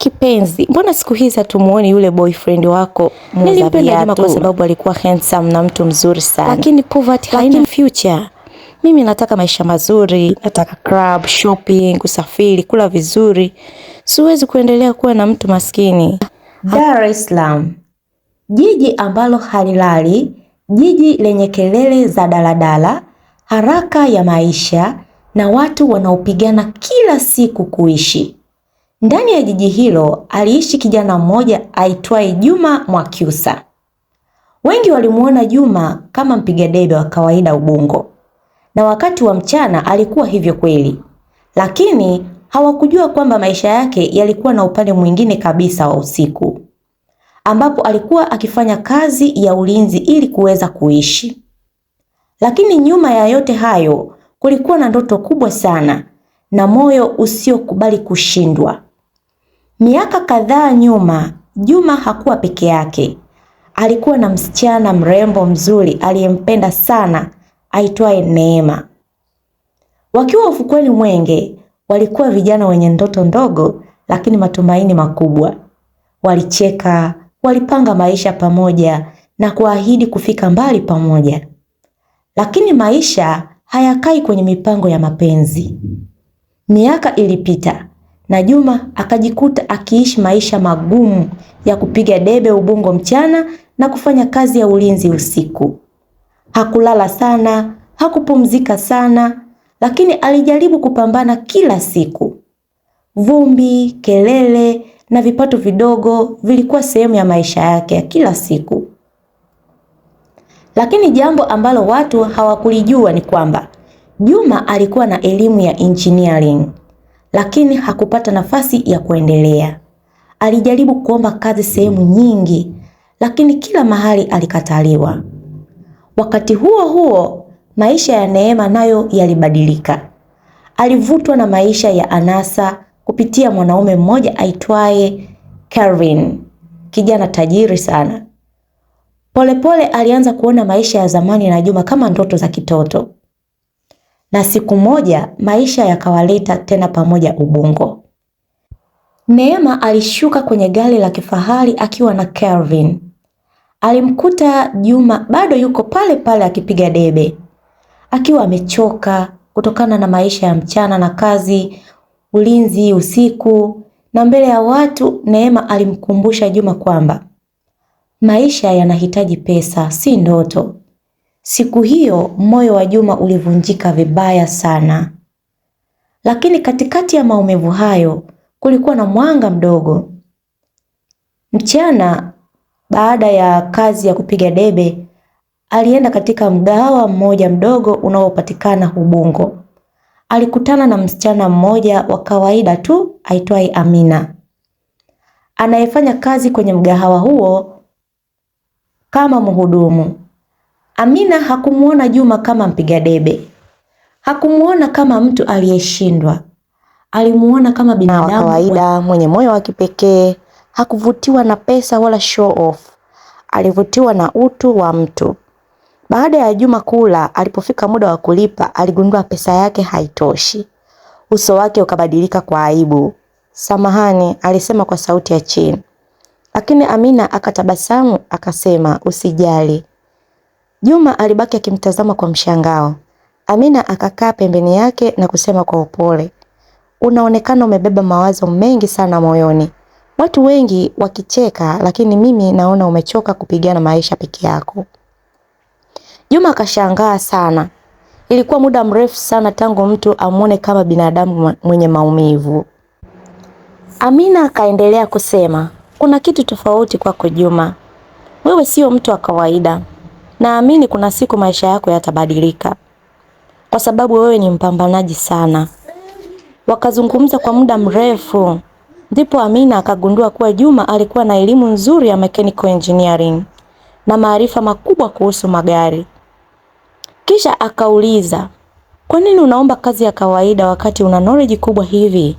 Kipenzi, mbona siku hizi hatumuoni yule boyfriend wako? Nilimpenda Juma kwa sababu alikuwa handsome na mtu mzuri sana. Lakini poverty haina future. Mimi nataka maisha mazuri, nataka club, shopping, kusafiri, kula vizuri. Siwezi kuendelea kuwa na mtu maskini. Dar es Salaam, jiji ambalo halilali, jiji lenye kelele za daladala, haraka ya maisha na watu wanaopigana kila siku kuishi. Ndani ya jiji hilo aliishi kijana mmoja aitwaye Juma Mwakyusa. Wengi walimuona Juma kama mpiga debe wa kawaida Ubungo, na wakati wa mchana alikuwa hivyo kweli, lakini hawakujua kwamba maisha yake yalikuwa na upande mwingine kabisa wa usiku, ambapo alikuwa akifanya kazi ya ulinzi ili kuweza kuishi. Lakini nyuma ya yote hayo kulikuwa na ndoto kubwa sana na moyo usiokubali kushindwa. Miaka kadhaa nyuma, Juma hakuwa peke yake. Alikuwa na msichana mrembo mzuri aliyempenda sana aitwaye Neema. Wakiwa ufukweni Mwenge, walikuwa vijana wenye ndoto ndogo lakini matumaini makubwa. Walicheka, walipanga maisha pamoja na kuahidi kufika mbali pamoja. Lakini maisha hayakai kwenye mipango ya mapenzi. Miaka ilipita na Juma akajikuta akiishi maisha magumu ya kupiga debe Ubungo mchana na kufanya kazi ya ulinzi usiku. Hakulala sana, hakupumzika sana, lakini alijaribu kupambana kila siku. Vumbi, kelele na vipato vidogo vilikuwa sehemu ya maisha yake ya kila siku. Lakini jambo ambalo watu hawakulijua ni kwamba Juma alikuwa na elimu ya engineering, lakini hakupata nafasi ya kuendelea. Alijaribu kuomba kazi sehemu nyingi, lakini kila mahali alikataliwa. Wakati huo huo, maisha ya Neema nayo yalibadilika. Alivutwa na maisha ya anasa kupitia mwanaume mmoja aitwaye Kelvin, kijana tajiri sana. Polepole alianza kuona maisha ya zamani na Juma kama ndoto za kitoto. Na siku moja maisha yakawaleta tena pamoja Ubungo. Neema alishuka kwenye gari la kifahari akiwa na Kelvin. Alimkuta Juma bado yuko pale pale akipiga debe, akiwa amechoka kutokana na maisha ya mchana na kazi, ulinzi usiku, na mbele ya watu Neema alimkumbusha Juma kwamba maisha yanahitaji pesa, si ndoto. Siku hiyo moyo wa Juma ulivunjika vibaya sana. Lakini katikati ya maumivu hayo kulikuwa na mwanga mdogo. Mchana baada ya kazi ya kupiga debe, alienda katika mgahawa mmoja mdogo unaopatikana Ubungo. Alikutana na msichana mmoja wa kawaida tu aitwaye Amina, anayefanya kazi kwenye mgahawa huo kama mhudumu. Amina hakumuona Juma kama mpiga debe. Hakumuona kama mtu aliyeshindwa. Alimuona kama binadamu wa kawaida mwenye moyo wa kipekee. Hakuvutiwa na pesa wala show off. Alivutiwa na utu wa mtu. Baada ya Juma kula, alipofika muda wa kulipa, aligundua pesa yake haitoshi. Uso wake ukabadilika kwa aibu. "Samahani," alisema kwa sauti ya chini. Lakini Amina akatabasamu akasema, "Usijali." Juma alibaki akimtazama kwa mshangao. Amina akakaa pembeni yake na kusema kwa upole, "Unaonekana umebeba mawazo mengi sana moyoni. Watu wengi wakicheka, lakini mimi naona umechoka kupigana maisha peke yako." Juma akashangaa sana. Ilikuwa muda mrefu sana tangu mtu amuone kama binadamu mwenye maumivu. Amina akaendelea kusema, "Kuna kitu tofauti kwako Juma. Wewe sio mtu wa kawaida. Naamini kuna siku maisha yako yatabadilika, kwa sababu wewe ni mpambanaji sana." Wakazungumza kwa muda mrefu. Ndipo Amina akagundua kuwa Juma alikuwa na elimu nzuri ya mechanical engineering na maarifa makubwa kuhusu magari. Kisha akauliza, "Kwa nini unaomba kazi ya kawaida wakati una knowledge kubwa hivi?"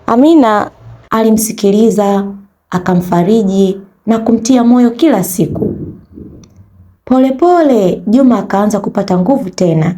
Amina alimsikiliza, akamfariji na kumtia moyo kila siku. Polepole Juma akaanza kupata nguvu tena.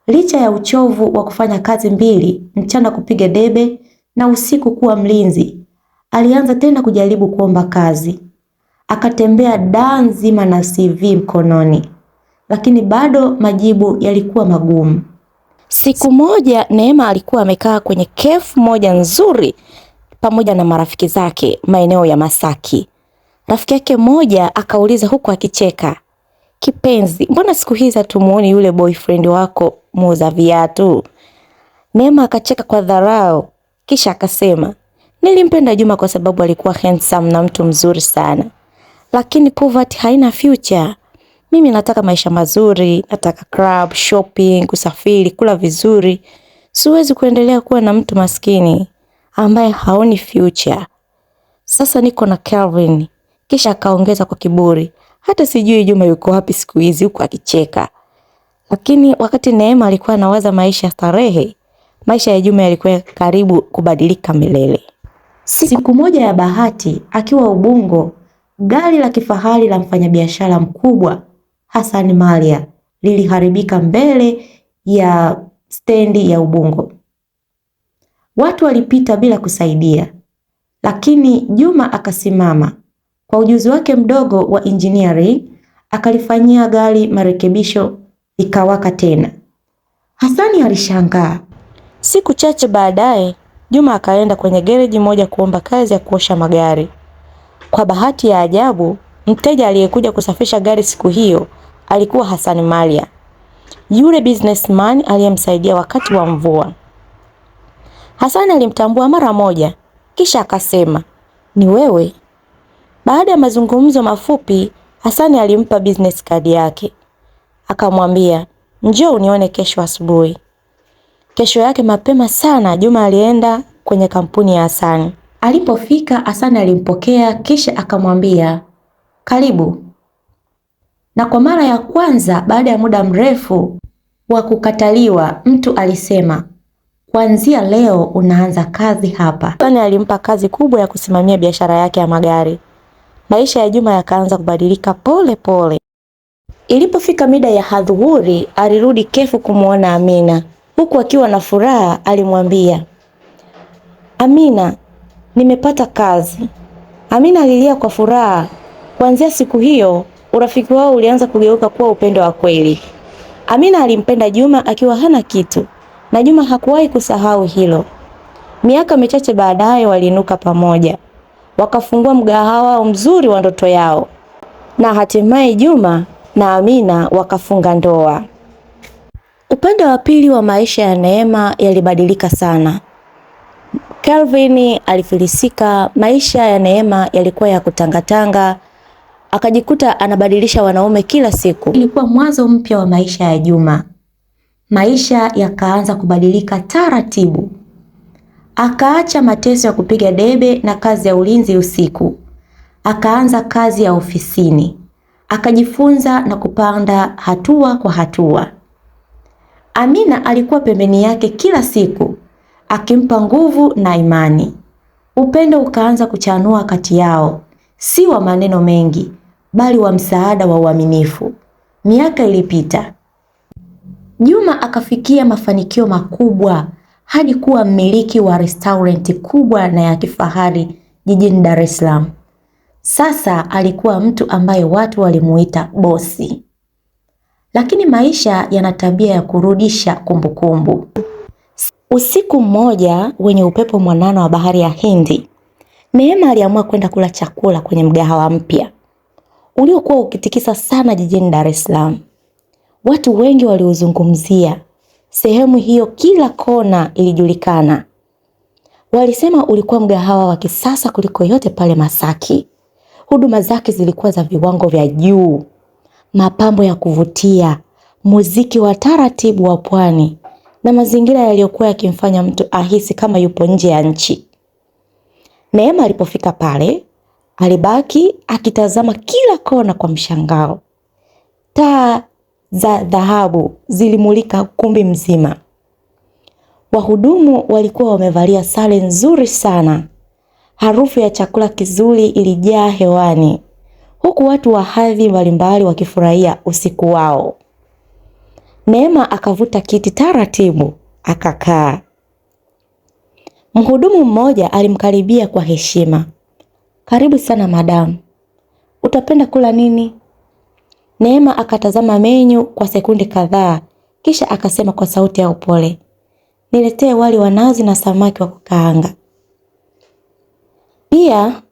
Licha ya uchovu wa kufanya kazi mbili, mchana kupiga debe na usiku kuwa mlinzi, Alianza tena kujaribu kuomba kazi. Akatembea daa nzima na CV mkononi, lakini bado majibu yalikuwa magumu. Siku moja Neema alikuwa amekaa kwenye kefu moja nzuri pamoja na marafiki zake maeneo ya Masaki. Rafiki yake mmoja akauliza huku akicheka, "Kipenzi, mbona siku hizi hatumuoni yule boyfriend wako muuza viatu?" Neema akacheka kwa dharau, kisha akasema, "Nilimpenda Juma kwa sababu alikuwa handsome na mtu mzuri sana. Lakini poverty haina future. Mimi nataka maisha mazuri, nataka club, shopping, kusafiri, kula vizuri. Siwezi kuendelea kuwa na mtu maskini ambaye haoni future. Sasa niko na Kelvin." Kisha akaongeza kwa kiburi, "Hata sijui Juma yuko wapi siku hizi," huko akicheka. Lakini wakati Neema alikuwa anawaza maisha starehe, maisha ya Juma yalikuwa karibu kubadilika milele. Siku moja ya bahati, akiwa Ubungo, gari la kifahari la mfanyabiashara mkubwa Hassan Malia liliharibika mbele ya stendi ya Ubungo. Watu walipita bila kusaidia, lakini Juma akasimama. Kwa ujuzi wake mdogo wa engineering, akalifanyia gari marekebisho likawaka tena. Hasani alishangaa. Siku chache baadaye, Juma akaenda kwenye gereji moja kuomba kazi ya kuosha magari. Kwa bahati ya ajabu, mteja aliyekuja kusafisha gari siku hiyo alikuwa Hassan Malia, yule businessman aliyemsaidia wakati wa mvua. Hassan alimtambua mara moja, kisha akasema, "Ni wewe?" Baada ya mazungumzo mafupi, Hassan alimpa business card yake. Akamwambia, "Njoo unione kesho asubuhi." Kesho yake mapema sana, Juma alienda kwenye kampuni ya Hassan. Alipofika, Hassan alimpokea kisha akamwambia, "Karibu." Na kwa mara ya kwanza baada ya muda mrefu wa kukataliwa, mtu alisema, "Kuanzia leo unaanza kazi hapa." Hassan alimpa kazi kubwa ya kusimamia biashara yake ya magari. Maisha ya Juma yakaanza kubadilika pole pole. Ilipofika mida ya hadhuhuri, alirudi kefu kumuona Amina. Huku akiwa na furaha, alimwambia, "Amina, nimepata kazi." Amina alilia kwa furaha. Kuanzia siku hiyo, urafiki wao ulianza kugeuka kuwa upendo wa kweli. Amina alimpenda Juma akiwa hana kitu, na Juma hakuwahi kusahau hilo. Miaka michache baadaye waliinuka pamoja. Wakafungua mgahawa mzuri wa ndoto yao. Na hatimaye Juma na Amina wakafunga ndoa. Upande wa pili wa maisha ya Neema yalibadilika sana. Kelvin alifilisika, maisha ya Neema yalikuwa ya kutangatanga, akajikuta anabadilisha wanaume kila siku. Ilikuwa mwanzo mpya wa maisha ya Juma. Maisha yakaanza kubadilika taratibu. Akaacha mateso ya kupiga debe na kazi ya ulinzi usiku. Akaanza kazi ya ofisini. Akajifunza na kupanda hatua kwa hatua. Amina alikuwa pembeni yake kila siku, akimpa nguvu na imani. Upendo ukaanza kuchanua kati yao, si wa maneno mengi, bali wa msaada wa uaminifu. Miaka ilipita. Juma akafikia mafanikio makubwa hadi kuwa mmiliki wa restaurant kubwa na ya kifahari jijini Dar es Salaam. Sasa alikuwa mtu ambaye watu walimuita bosi. Lakini maisha yana tabia ya kurudisha kumbukumbu. Usiku mmoja wenye upepo mwanana wa bahari ya Hindi, Neema aliamua kwenda kula chakula kwenye mgahawa mpya uliokuwa ukitikisa sana jijini Dar es Salaam. Watu wengi waliuzungumzia. Sehemu hiyo kila kona ilijulikana. Walisema ulikuwa mgahawa wa kisasa kuliko yote pale Masaki. Huduma zake zilikuwa za viwango vya juu. Mapambo ya kuvutia, muziki wa taratibu wa pwani na mazingira yaliyokuwa yakimfanya mtu ahisi kama yupo nje ya nchi. Neema alipofika pale, alibaki akitazama kila kona kwa mshangao. Taa za dhahabu zilimulika ukumbi mzima. Wahudumu walikuwa wamevalia sare nzuri sana. Harufu ya chakula kizuri ilijaa hewani, huku watu wa hadhi mbalimbali wakifurahia usiku wao. Neema akavuta kiti taratibu, akakaa. Mhudumu mmoja alimkaribia kwa heshima. Karibu sana madamu. Utapenda kula nini? Neema akatazama menyu kwa sekunde kadhaa, kisha akasema kwa sauti ya upole, niletee wali wa nazi na samaki wa kukaanga. Pia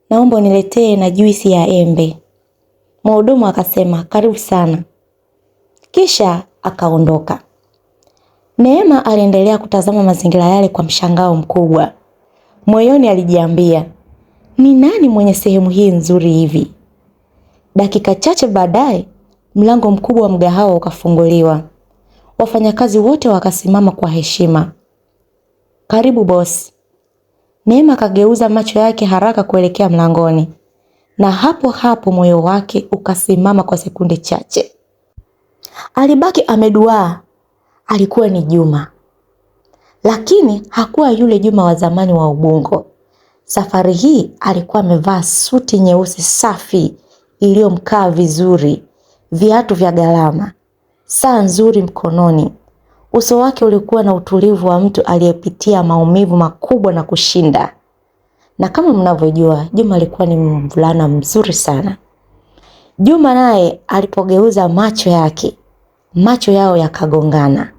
naomba uniletee na juisi ya embe. Mhudumu akasema karibu sana. Kisha akaondoka. Neema aliendelea kutazama mazingira yale kwa mshangao mkubwa. Moyoni alijiambia, ni nani mwenye sehemu hii nzuri hivi? Dakika chache baadaye, mlango mkubwa wa mgahawa ukafunguliwa. Wafanyakazi wote wakasimama kwa heshima. Karibu bosi. Neema akageuza macho yake haraka kuelekea mlangoni. Na hapo hapo moyo wake ukasimama kwa sekunde chache. Alibaki ameduaa. Alikuwa ni Juma. Lakini hakuwa yule Juma wa zamani wa Ubungo. Safari hii alikuwa amevaa suti nyeusi safi iliyomkaa vizuri, viatu vya gharama, saa nzuri mkononi. Uso wake ulikuwa na utulivu wa mtu aliyepitia maumivu makubwa na kushinda. Na kama mnavyojua, Juma alikuwa ni mvulana mzuri sana. Juma naye alipogeuza macho yake, macho yao yakagongana.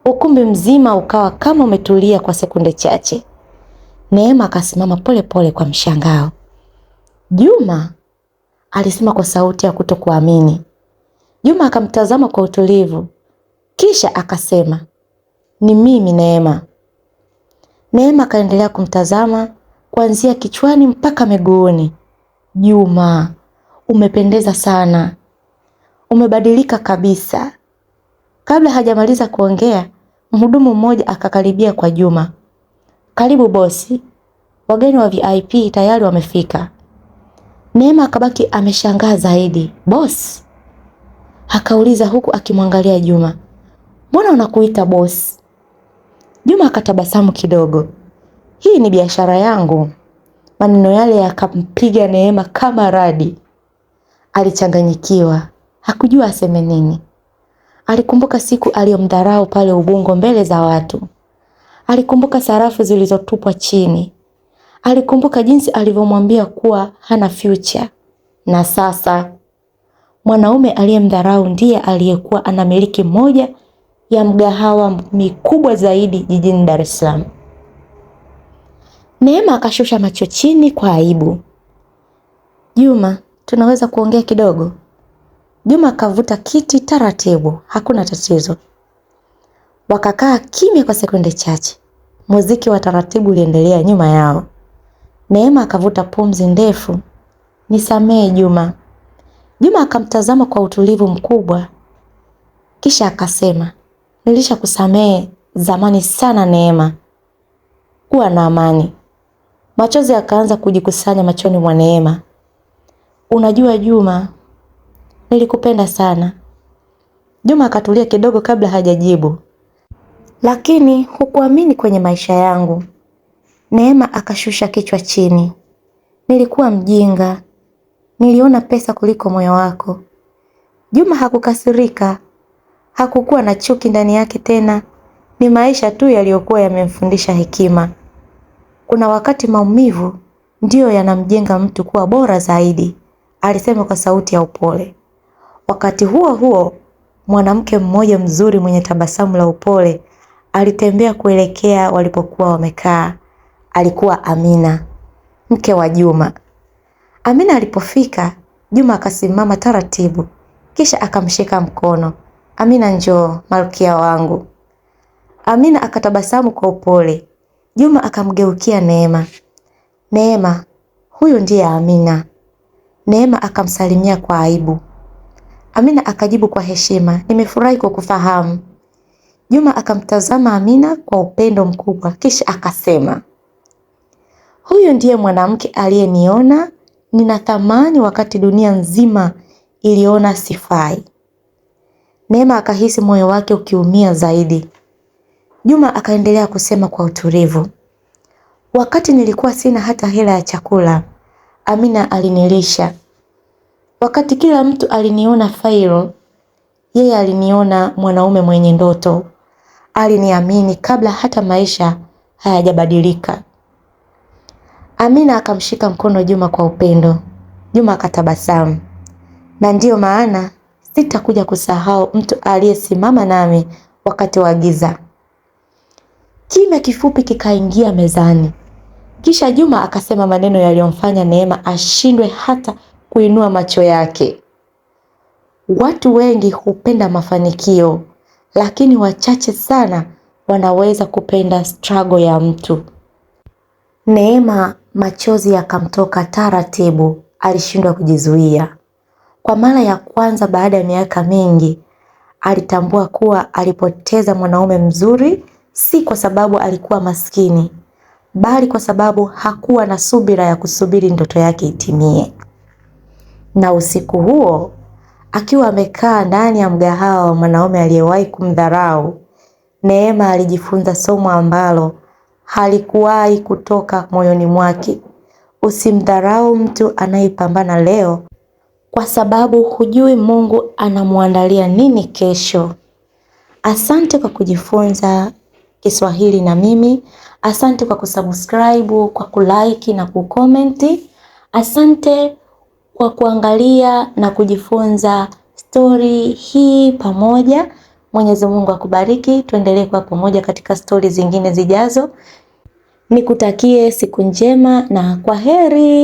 Ukumbi mzima ukawa kama umetulia kwa sekunde chache. Neema akasimama pole pole kwa mshangao. Juma, alisema kwa sauti ya kutokuamini. Juma akamtazama kwa utulivu. Kisha akasema, ni mimi Neema. Neema akaendelea kumtazama kuanzia kichwani mpaka miguuni. Juma, umependeza sana. Umebadilika kabisa. Kabla hajamaliza kuongea, mhudumu mmoja akakaribia kwa Juma. Karibu bosi. Wageni wa VIP tayari wamefika. Neema akabaki ameshangaa zaidi. Boss? Akauliza huku akimwangalia Juma. Mbona unakuita boss? Juma akatabasamu kidogo. Hii ni biashara yangu. Maneno yale yakampiga Neema kama radi. Alichanganyikiwa. Hakujua aseme nini. Alikumbuka siku aliyomdharau pale Ubungo mbele za watu. Alikumbuka sarafu zilizotupwa chini. Alikumbuka jinsi alivyomwambia kuwa hana future. Na sasa mwanaume aliyemdharau ndiye aliyekuwa anamiliki moja ya mgahawa mikubwa zaidi jijini Dar es Salaam. Neema akashusha macho chini kwa aibu. Juma, tunaweza kuongea kidogo? Juma akavuta kiti taratibu, hakuna tatizo. Wakakaa kimya kwa sekunde chache. Muziki wa taratibu uliendelea nyuma yao. Neema akavuta pumzi ndefu. Nisamehe Juma. Juma akamtazama kwa utulivu mkubwa. Kisha akasema, nilishakusamehe zamani sana Neema. Kuwa na amani. Machozi yakaanza kujikusanya machoni mwa Neema. Unajua Juma, nilikupenda sana. Juma akatulia kidogo kabla hajajibu. Lakini hukuamini kwenye maisha yangu. Neema akashusha kichwa chini. Nilikuwa mjinga. Niliona pesa kuliko moyo wako. Juma hakukasirika. Hakukuwa na chuki ndani yake tena. Ni maisha tu yaliyokuwa yamemfundisha hekima. Kuna wakati maumivu ndiyo yanamjenga mtu kuwa bora zaidi, alisema kwa sauti ya upole. Wakati huo huo, mwanamke mmoja mzuri mwenye tabasamu la upole alitembea kuelekea walipokuwa wamekaa. Alikuwa Amina, mke wa Juma. Amina alipofika, Juma akasimama taratibu, kisha akamshika mkono. Amina, njoo malkia wangu. Amina akatabasamu kwa upole. Juma akamgeukia Neema. Neema, huyu ndiye Amina. Neema akamsalimia kwa aibu. Amina akajibu kwa heshima, nimefurahi kukufahamu. Juma akamtazama Amina kwa upendo mkubwa, kisha akasema, huyu ndiye mwanamke aliyeniona nina thamani wakati dunia nzima iliona sifai. Neema akahisi moyo wake ukiumia zaidi. Juma akaendelea kusema kwa utulivu, wakati nilikuwa sina hata hela ya chakula, Amina alinilisha. Wakati kila mtu aliniona failo, yeye aliniona mwanaume mwenye ndoto. Aliniamini kabla hata maisha hayajabadilika. Amina akamshika mkono Juma kwa upendo. Juma akatabasamu. Na ndiyo maana sitakuja kusahau mtu aliyesimama nami wakati wa giza. Kimya kifupi kikaingia mezani. Kisha Juma akasema maneno yaliyomfanya Neema ashindwe hata kuinua macho yake. Watu wengi hupenda mafanikio, lakini wachache sana wanaweza kupenda struggle ya mtu. Neema machozi yakamtoka taratibu, alishindwa kujizuia. Kwa mara ya kwanza baada ya miaka mingi, alitambua kuwa alipoteza mwanaume mzuri, si kwa sababu alikuwa maskini, bali kwa sababu hakuwa na subira ya kusubiri ndoto yake itimie. Na usiku huo, akiwa amekaa ndani ya mgahawa wa mwanaume aliyewahi kumdharau, Neema alijifunza somo ambalo halikuwahi kutoka moyoni mwake. Usimdharau mtu anayepambana leo, kwa sababu hujui Mungu anamuandalia nini kesho. Asante kwa kujifunza Kiswahili na mimi. Asante kwa kusubscribe, kwa kulike na kukomenti. Asante kwa kuangalia na kujifunza story hii pamoja. Mwenyezi Mungu akubariki. Tuendelee kwa pamoja katika story zingine zijazo. Nikutakie siku njema na kwaheri.